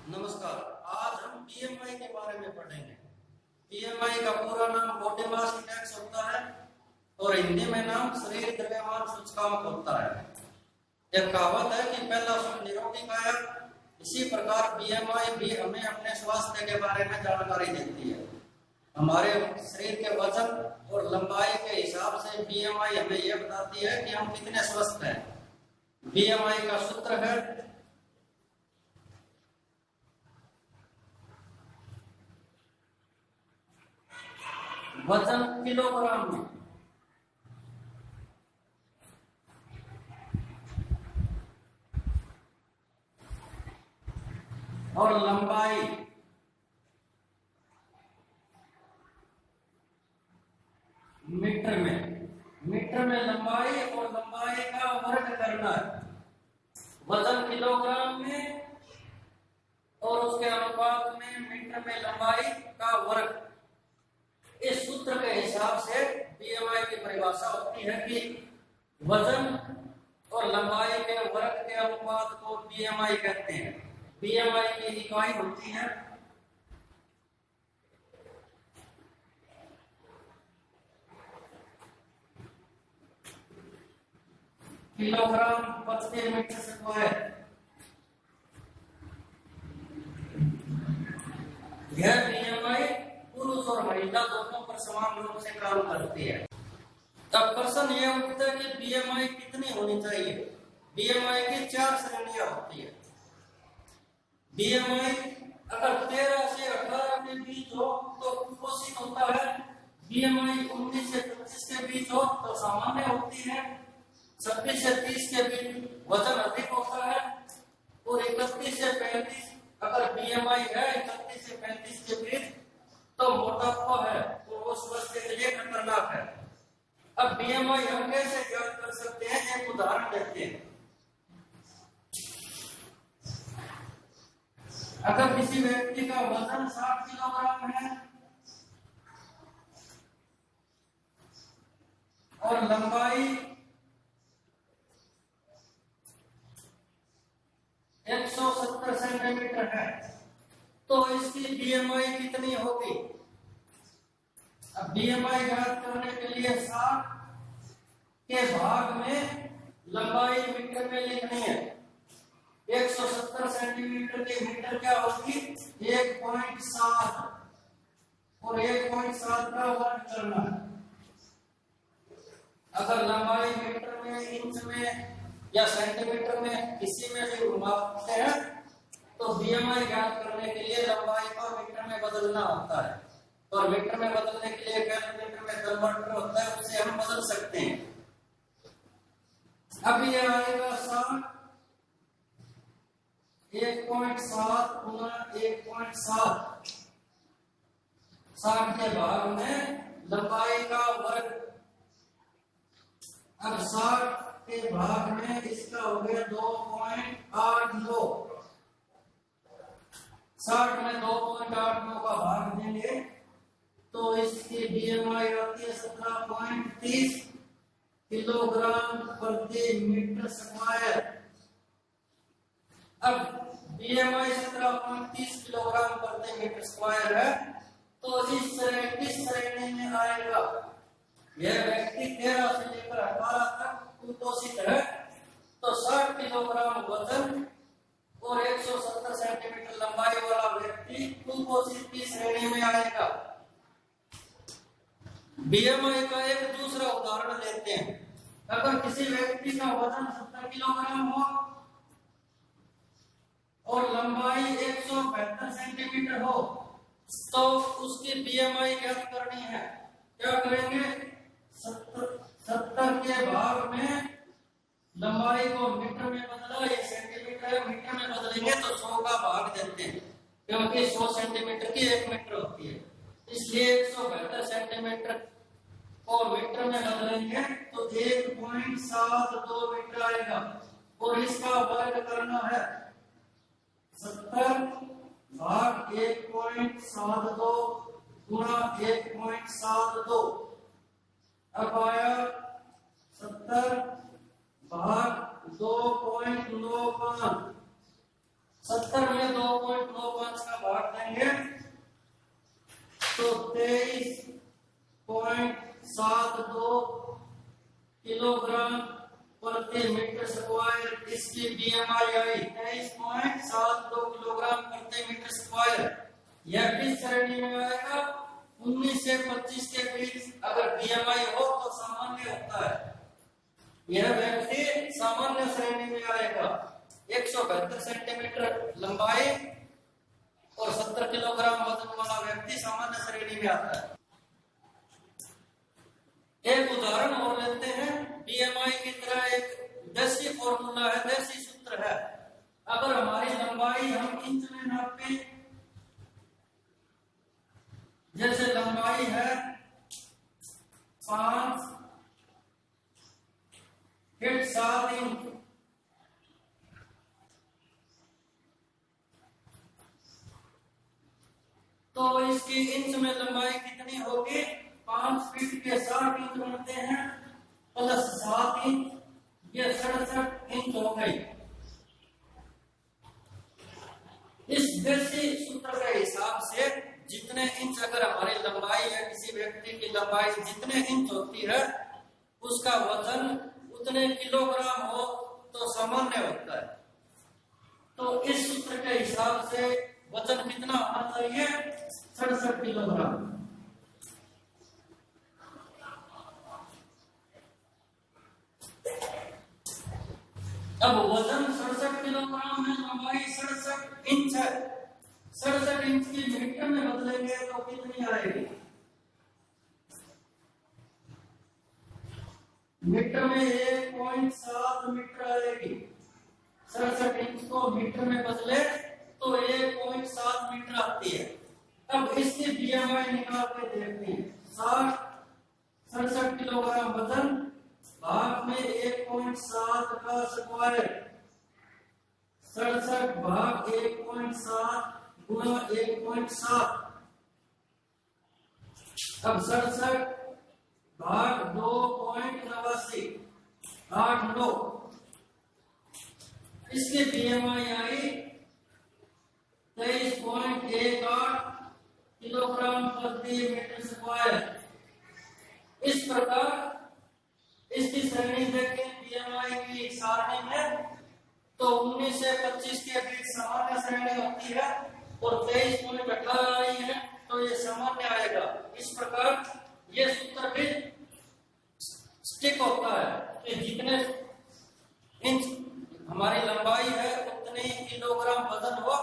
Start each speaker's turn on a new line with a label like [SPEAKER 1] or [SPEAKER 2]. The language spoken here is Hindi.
[SPEAKER 1] नमस्कार। आज हम बीएमआई के बारे में पढ़ेंगे। बीएमआई का पूरा नाम बॉडी मास इंडेक्स होता है और हिंदी में नाम शरीर द्रव्यमान सूचकांक होता है। एक कहावत है कि पहला सुन निरोगी काया। इसी प्रकार बीएमआई भी हमें अपने स्वास्थ्य के बारे में जानकारी देती है। हमारे शरीर के वजन और लंबाई के हिसाब से बीएमआई हमें यह बताती है कि हम कितने स्वस्थ हैं। बीएमआई का सूत्र है वजन किलोग्राम में और लंबाई मीटर में लंबाई और लंबाई का वर्ग करना है। वजन किलोग्राम में और उसके अनुपात में मीटर में लंबाई का वर्ग। इस सूत्र के हिसाब से बीएमआई की परिभाषा होती है कि वजन और लंबाई के वर्ग के अनुपात को बीएमआई कहते हैं। बीएमआई की इकाई होती है किलोग्राम प्रति मीटर स्क्वायर। यह बीएमआई पुरुष और महिला दोनों पर समान रूप से काम करती है। तब प्रश्न यह उठता है कि बीएमआई कितनी होनी चाहिए। बीएमआई की 4 श्रेणियां होती है। बीएमआई अगर 13 से 18 के बीच हो तो कुपोषित होता है। बीएमआई 19 से 25 के बीच हो तो सामान्य होती है। 26 से 30 के बीच वजन अधिक होता है और 31 से 35 अगर बीएमआई है 31 से 35 के बीच तो मोटापा है और वो स्वास्थ्य के लिए खतरनाक है। अब बीएमआई हम कैसे ज्ञात कर सकते हैं, एक उदाहरण देते हैं। अगर किसी व्यक्ति का वजन 60 किलोग्राम है और लंबाई 170 सेंटीमीटर है तो इसकी बीएमआई कितनी होगी। अब बीएमआई ज्ञात करने के लिए 60 के भाग में लंबाई मीटर में लिखनी है। 170 सेंटीमीटर की मीटर क्या होगी 1.7 और 1.7 का वर्ग करना है। अगर लंबाई मीटर में, इंच में या सेंटीमीटर में किसी में भी मापते हैं तो बीएमआई ज्ञात करने के लिए लंबाई को मीटर में बदलना होता है और मीटर में बदलने के लिए कैलकुलेटर में कन्वर्टर होता है, उससे हम बदल सकते हैं। अब ये आएगा 1.7 गुना 1.7 60 के भाग में लंबाई का वर्ग। अब 60 के भाग में इसका हो गया 2.89। 60 में 2.89 का भाग देंगे तो इसकी बीएमआई आती है 17.30 किलोग्राम प्रति मीटर स्क्वायर। अब बीएमआई 17.30 किलोग्राम प्रति मीटर स्क्वायर है तो इस श्रेणी में आएगा। यह व्यक्ति 13 से लेकर 18 तक कुपोषित है तो 60 किलोग्राम वजन और 170 सेंटीमीटर लंबाई वाला व्यक्ति कुपोषित की श्रेणी में आएगा। बीएमआई का एक दूसरा उदाहरण लेते हैं। अगर किसी व्यक्ति का वजन 70 किलोग्राम हो और लंबाई 172 सेंटीमीटर हो तो उसकी बीएमआई ज्ञात करनी है। क्या करेंगे 70 के भाग में लंबाई को मीटर में बदला, ये सेंटीमीटर है, मीटर में बदलेंगे तो 100 का भाग देते हैं क्योंकि 100 सेंटीमीटर की 1 मीटर होती है। इसलिए 172 सेंटीमीटर को मीटर में बदलेंगे तो 1.72 मीटर आएगा और इसका वर्ग करना है 70 भाग 1.72 गुणा 1.72। अब आया 70 भाग 2.95। 70 में 2 2.95 का भाग देंगे तो 23.72 किलोग्राम प्रति मीटर स्क्वायर। इसकी बीएमआई आई 23.72 किलोग्राम प्रति मीटर स्क्वायर। यह किस श्रेणी में आएगा? 19 से 25 के बीच अगर बीएमआई हो तो सामान्य होता है। यह व्यक्ति सामान्य श्रेणी में आएगा। 172 सेंटीमीटर लंबाई और 70 किलोग्राम वजन वाला व्यक्ति सामान्य श्रेणी में आता है। एक उदाहरण और लेते हैं। बीएमआई की तरह एक देसी फॉर्मूला है, देसी सूत्र है। अगर हमारी लंबाई हम इंच में नापें, जैसे लंबाई है 5 फीट 7 इंच, तो इसकी इंच में लंबाई कितनी होगी? 5 फीट के 60 इंच बनते हैं प्लस 7 इंच, ये 67 इंच हो गई। इस देसी सूत्र के हिसाब से जितने इंच अगर हमारी लंबाई है, किसी व्यक्ति की लंबाई जितने इंच होती है उसका वजन उतने किलोग्राम हो तो सामान्य होता है। तो इस सूत्र के हिसाब से वजन कितना होना चाहिए? 67 किलोग्राम। अब वजन 67 किलोग्राम है, लंबाई 67 इंच है। 67 इंच की मीटर में बदलेंगे तो कितनी आएगी? मीटर में 1.7 मीटर आएगी। 67 इंच को मीटर में बदले तो 1.7 मीटर आती है। अब इसकी बीएमआई निकाल के देखते हैं। 67 किलोग्राम वजन भाग में 1.7 का स्क्वायर, 67 भाग 1.7 गुणा 1.7। अब 67 भाग 2.89। इसकी बीएमआई आई 23.18 किलोग्राम प्रति मीटर स्क्वायर। इस प्रकार इसकी श्रेणी देखें बीएमआई की सारणी में, तो 19 से 25 के बीच सामान्य श्रेणी होती है और 23.18 आई है तो ये सामान्य आएगा। इस प्रकार ये सूत्र भी स्टिक होता है कि जितने इंच हमारी लंबाई है उतने किलोग्राम वजन हो